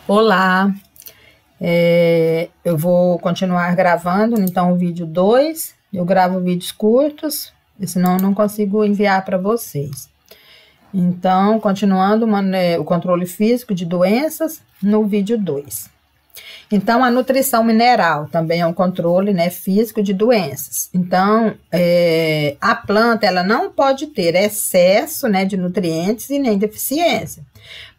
Olá, eu vou continuar gravando, então o vídeo 2, eu gravo vídeos curtos, senão eu não consigo enviar para vocês. Então, continuando o controle físico de doenças no vídeo 2. Então, a nutrição mineral também é um controle, né, físico de doenças. Então, a planta ela não pode ter excesso, né, de nutrientes e nem deficiência.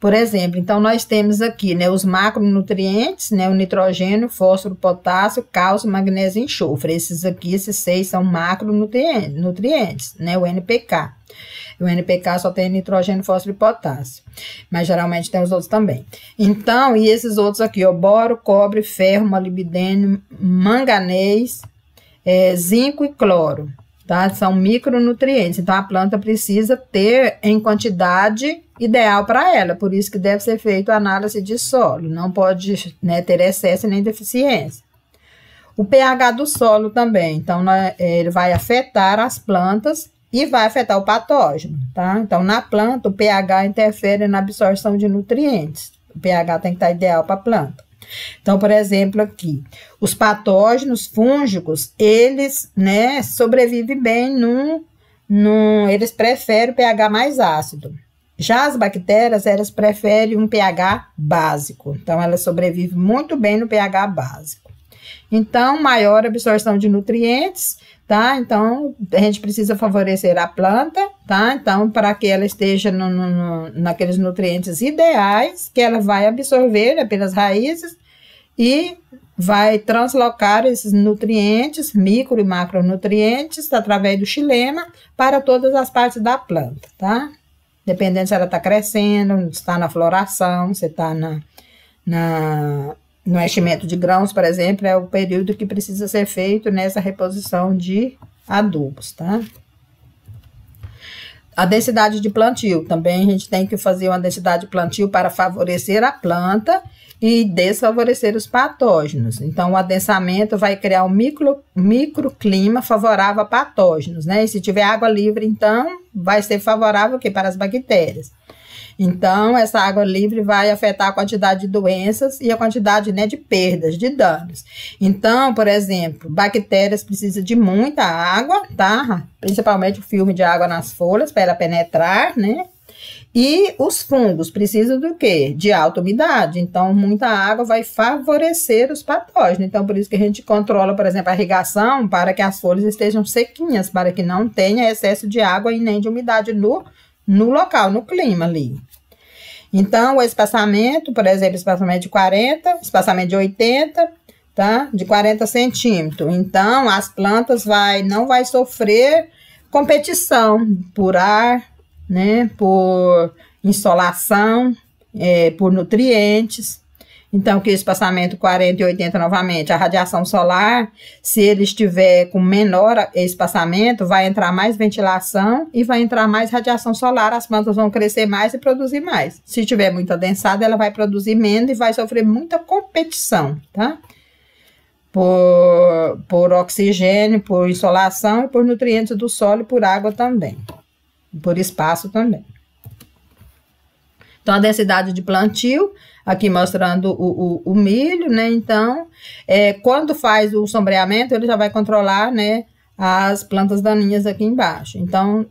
Por exemplo, então nós temos aqui, né, os macronutrientes, né, o nitrogênio, fósforo, potássio, cálcio, magnésio e enxofre. Esses 6 são macronutrientes, né, o NPK. O NPK só tem nitrogênio, fósforo e potássio, mas geralmente tem os outros também. Então, e esses outros aqui, ó, boro, cobre, ferro, molibdênio, manganês, zinco e cloro, tá? São micronutrientes, então a planta precisa ter em quantidade ideal para ela, por isso que deve ser feita a análise de solo, não pode, né, ter excesso nem deficiência. O pH do solo também, então ele vai afetar as plantas e vai afetar o patógeno, tá? Então, na planta, o pH interfere na absorção de nutrientes. O pH tem que estar ideal para a planta. Então, por exemplo, aqui, os patógenos fúngicos, eles, né, sobrevivem bem eles preferem o pH mais ácido. Já as bactérias, elas preferem um pH básico. Então, elas sobrevivem muito bem no pH básico. Então, maior absorção de nutrientes, tá? Então, a gente precisa favorecer a planta, tá? Então, para que ela esteja naqueles nutrientes ideais, que ela vai absorver, né, pelas raízes e vai translocar esses nutrientes, micro e macronutrientes, através do xilema, para todas as partes da planta, tá? Dependendo se ela está crescendo, se está na floração, se está no enchimento de grãos, por exemplo, é o período que precisa ser feito nessa reposição de adubos, tá? A densidade de plantio, também a gente tem que fazer uma densidade de plantio para favorecer a planta e desfavorecer os patógenos. Então, o adensamento vai criar um microclima favorável a patógenos, né? E se tiver água livre, então, vai ser favorável aqui para as bactérias. Então, essa água livre vai afetar a quantidade de doenças e a quantidade, né, de perdas, de danos. Então, por exemplo, bactérias precisam de muita água, tá? Principalmente o filme de água nas folhas para ela penetrar, né? E os fungos precisam do quê? De alta umidade. Então, muita água vai favorecer os patógenos. Então, por isso que a gente controla, por exemplo, a irrigação para que as folhas estejam sequinhas, para que não tenha excesso de água e nem de umidade no local, no clima ali. Então, o espaçamento, por exemplo, espaçamento de 40, espaçamento de 80, tá? De 40 centímetros. Então, as plantas não vai sofrer competição por ar, né? Por insolação, por nutrientes. Então, que o espaçamento 40 e 80 novamente, a radiação solar, se ele estiver com menor espaçamento, vai entrar mais ventilação e vai entrar mais radiação solar, as plantas vão crescer mais e produzir mais. Se tiver muito adensada, ela vai produzir menos e vai sofrer muita competição, tá? Por oxigênio, por insolação e por nutrientes do solo e por água também, por espaço também. Então, a densidade de plantio, aqui mostrando o milho, né? Então, quando faz o sombreamento, ele já vai controlar, né, as plantas daninhas aqui embaixo. Então,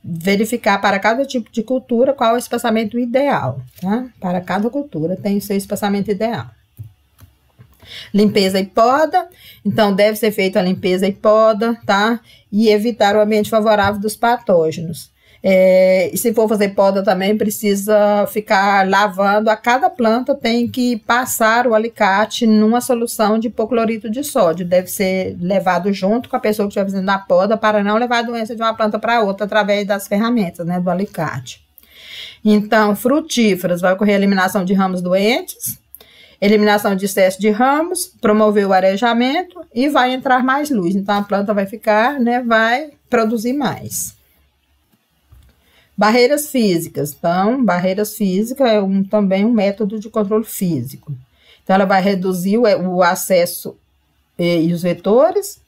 verificar para cada tipo de cultura qual é o espaçamento ideal, tá? Para cada cultura tem o seu espaçamento ideal. Limpeza e poda, então deve ser feita a limpeza e poda, tá? E evitar o ambiente favorável dos patógenos. E se for fazer poda também, precisa ficar lavando. A cada planta tem que passar o alicate numa solução de hipoclorito de sódio. Deve ser levado junto com a pessoa que estiver fazendo a poda para não levar a doença de uma planta para outra através das ferramentas, né, do alicate. Então, frutíferas, vai ocorrer a eliminação de ramos doentes, eliminação de excesso de ramos, promover o arejamento e vai entrar mais luz. Então, a planta vai ficar, né, vai produzir mais. Barreiras físicas. Então, barreiras físicas é também um método de controle físico. Então, ela vai reduzir o acesso e os vetores.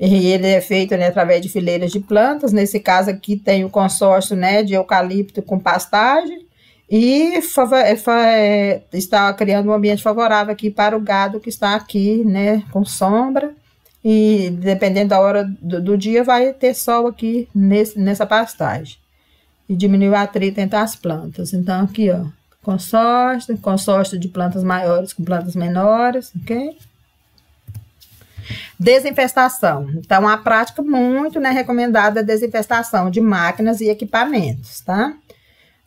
E ele é feito, né, através de fileiras de plantas. Nesse caso aqui tem o consórcio, né, de eucalipto com pastagem. e está criando um ambiente favorável aqui para o gado que está aqui, né, com sombra, e dependendo da hora do dia vai ter sol aqui nessa pastagem, e diminuir o atrito entre as plantas. Então aqui, ó, consórcio de plantas maiores com plantas menores, ok? Desinfestação. Então, a prática muito, né, recomendada é a desinfestação de máquinas e equipamentos, tá?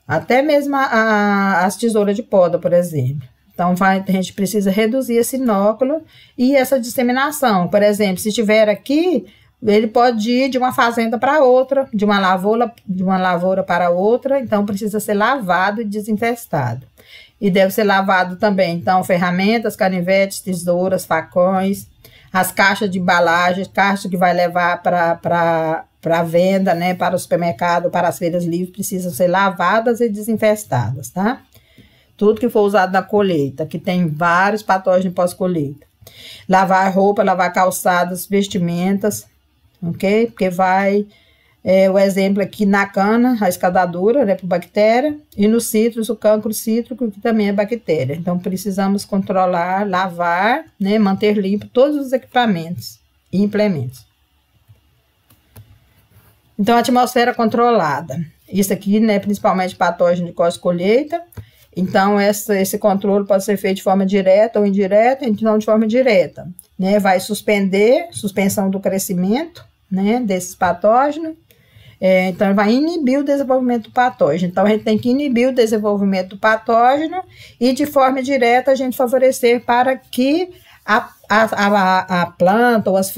Até mesmo as tesouras de poda, por exemplo. Então, a gente precisa reduzir esse inóculo e essa disseminação. Por exemplo, se estiver aqui, ele pode ir de uma fazenda para outra, de uma lavoura para outra, então precisa ser lavado e desinfestado. E deve ser lavado também, então, ferramentas, canivetes, tesouras, facões, as caixas de embalagem, caixa que vai levar para venda, né, para o supermercado, para as feiras livres, precisam ser lavadas e desinfestadas, tá? Tudo que for usado na colheita, que tem vários patógenos pós-colheita. Lavar roupa, lavar calçados, vestimentas, ok? Porque vai, o exemplo aqui na cana, a escadadura, né, por bactéria, e no citros, o cancro cítrico, que também é bactéria. Então, precisamos controlar, lavar, né, manter limpo todos os equipamentos e implementos. Então, a atmosfera controlada. Isso aqui, né, principalmente patógeno de pós-colheita. Então, esse controle pode ser feito de forma direta ou indireta, então de forma direta, né? Vai suspensão do crescimento, né, desses patógenos. Então, vai inibir o desenvolvimento do patógeno. Então, a gente tem que inibir o desenvolvimento do patógeno e, de forma direta, a gente favorecer para que a planta ou as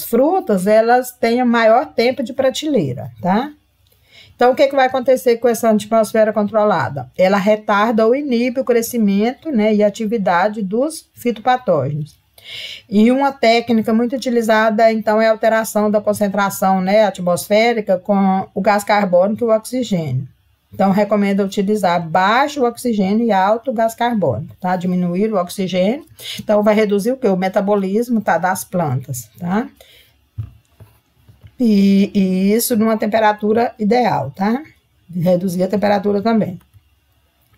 frutas, elas tenham maior tempo de prateleira, tá? Então, o que vai acontecer com essa atmosfera controlada? Ela retarda ou inibe o crescimento, né, e a atividade dos fitopatógenos. E uma técnica muito utilizada, então, é a alteração da concentração, né, atmosférica com o gás carbônico e o oxigênio. Então, recomendo utilizar baixo oxigênio e alto gás carbônico, tá? Diminuir o oxigênio. Então, vai reduzir o quê? O metabolismo, tá, das plantas, tá? E isso numa temperatura ideal, tá? Reduzir a temperatura também.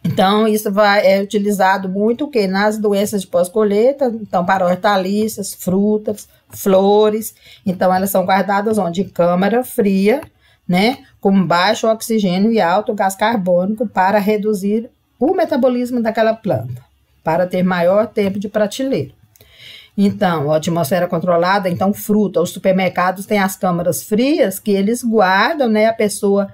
Então, isso é utilizado muito o quê? Nas doenças de pós-colheita, então, para hortaliças, frutas, flores. Então, elas são guardadas onde? Em câmara fria, né? Com baixo oxigênio e alto gás carbônico para reduzir o metabolismo daquela planta, para ter maior tempo de prateleira. Então, a atmosfera controlada, então, fruta. Os supermercados têm as câmaras frias que eles guardam, né? A pessoa,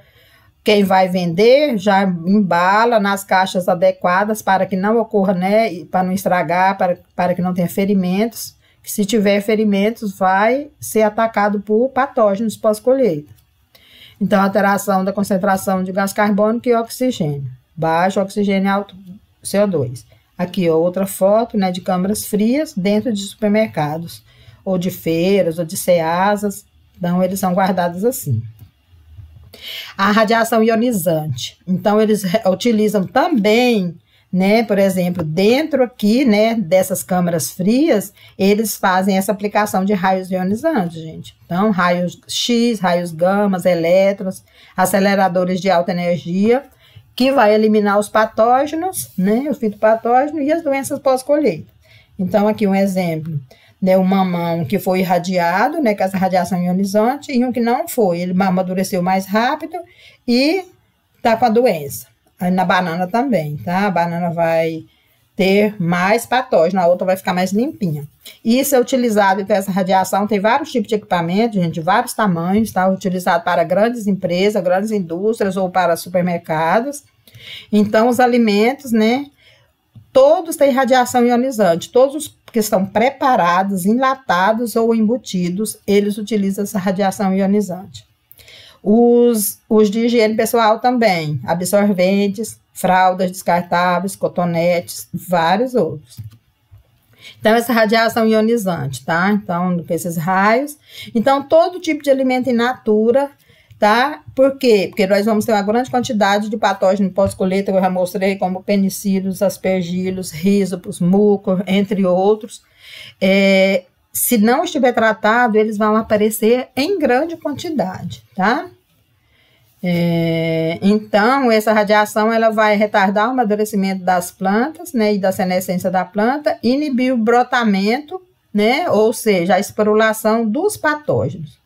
quem vai vender, já embala nas caixas adequadas para que não ocorra, né? Para não estragar, para que não tenha ferimentos. Que se tiver ferimentos, vai ser atacado por patógenos pós-colheita. Então, alteração da concentração de gás carbônico e oxigênio. Baixo oxigênio e alto CO2. Aqui, ó, outra foto, né, de câmaras frias dentro de supermercados, ou de feiras, ou de ceasas. Então, eles são guardados assim. A radiação ionizante. Então, eles utilizam também, né, por exemplo, dentro aqui, né, dessas câmaras frias, eles fazem essa aplicação de raios ionizantes, gente. Então, raios X, raios gamas, elétrons, aceleradores de alta energia, que vai eliminar os patógenos, né, o fitopatógeno e as doenças pós-colheita. Então, aqui um exemplo, né, um mamão que foi irradiado, né, com essa radiação ionizante, e um que não foi, ele amadureceu mais rápido e tá com a doença. Aí na banana também, tá? A banana vai ter mais patógeno, a outra vai ficar mais limpinha. Isso é utilizado, então, essa radiação tem vários tipos de equipamento, gente, de vários tamanhos, tá? Utilizado para grandes empresas, grandes indústrias ou para supermercados. Então, os alimentos, né, todos têm radiação ionizante, todos os que estão preparados, enlatados ou embutidos, eles utilizam essa radiação ionizante. Os de higiene pessoal também, absorventes, fraldas descartáveis, cotonetes, vários outros. Então, essa radiação ionizante, tá? Então, esses raios. Então, todo tipo de alimento in natura, tá? Por quê? Porque nós vamos ter uma grande quantidade de patógenos pós-colheita, eu já mostrei, como penicílios, aspergílios, rízopos, mucor, entre outros. Se não estiver tratado, eles vão aparecer em grande quantidade, tá? Então, essa radiação ela vai retardar o amadurecimento das plantas, né, e da senescência da planta, inibir o brotamento, né, ou seja, a esporulação dos patógenos.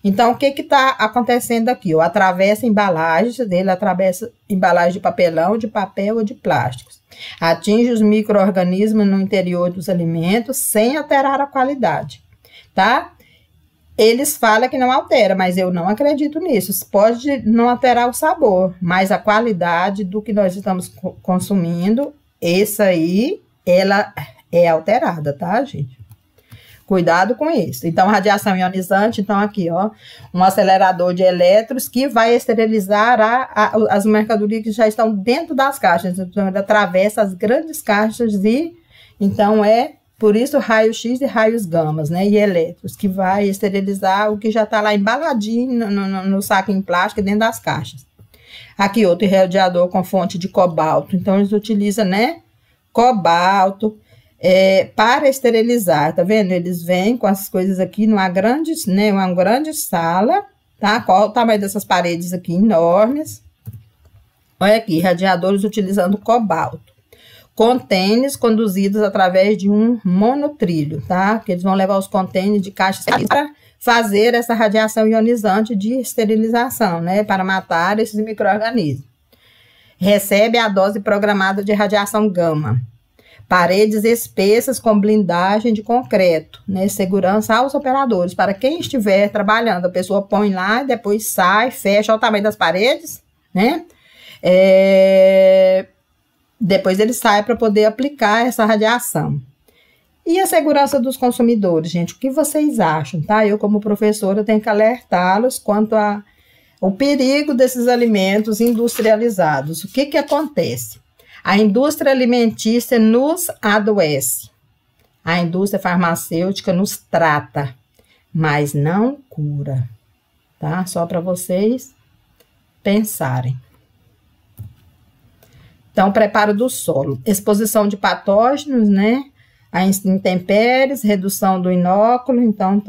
Então, o que está acontecendo aqui? Atravessa embalagens dele, atravessa embalagem de papelão, de papel ou de plásticos. Atinge os micro-organismos no interior dos alimentos sem alterar a qualidade, tá? Eles falam que não altera, mas eu não acredito nisso. Pode não alterar o sabor, mas a qualidade do que nós estamos consumindo, essa aí, ela é alterada, tá, gente? Cuidado com isso. Então, radiação ionizante, então aqui, ó, um acelerador de elétrons que vai esterilizar as mercadorias que já estão dentro das caixas. Então, ele atravessa as grandes caixas e, então, por isso, raio-x e raios gamas, né, e elétrons, que vai esterilizar o que já está lá embaladinho no saco em plástico dentro das caixas. Aqui, outro radiador com fonte de cobalto. Então, eles utilizam, né, cobalto, para esterilizar, tá vendo? Eles vêm com as coisas aqui numa grande, né, uma grande sala, tá? Qual o tamanho dessas paredes aqui? Enormes. Olha aqui, radiadores utilizando cobalto. Contêineres conduzidos através de um monotrilho, tá? Que eles vão levar os contêineres de caixas para fazer essa radiação ionizante de esterilização, né? Para matar esses micro-organismos. Recebe a dose programada de radiação gama. Paredes espessas com blindagem de concreto, né? Segurança aos operadores. Para quem estiver trabalhando, a pessoa põe lá e depois sai, fecha. Olha o tamanho das paredes, né? Depois ele sai para poder aplicar essa radiação. E a segurança dos consumidores, gente? O que vocês acham, tá? Eu, como professora, tenho que alertá-los quanto ao perigo desses alimentos industrializados. O que acontece? A indústria alimentícia nos adoece. A indústria farmacêutica nos trata, mas não cura, tá? Só para vocês pensarem. Então, preparo do solo. Exposição de patógenos, né? A intempéries, redução do inóculo. Então,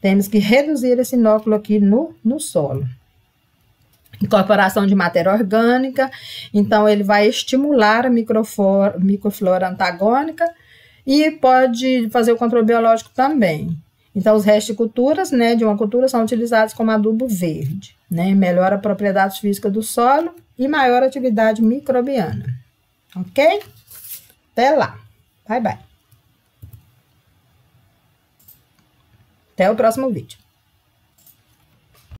temos que reduzir esse inóculo aqui no solo. Incorporação de matéria orgânica, então ele vai estimular a microflora antagônica e pode fazer o controle biológico também. Então, os restos de culturas, né, de uma cultura são utilizados como adubo verde, né, melhora a propriedade física do solo e maior atividade microbiana. Ok? Até lá. Bye, bye. Até o próximo vídeo.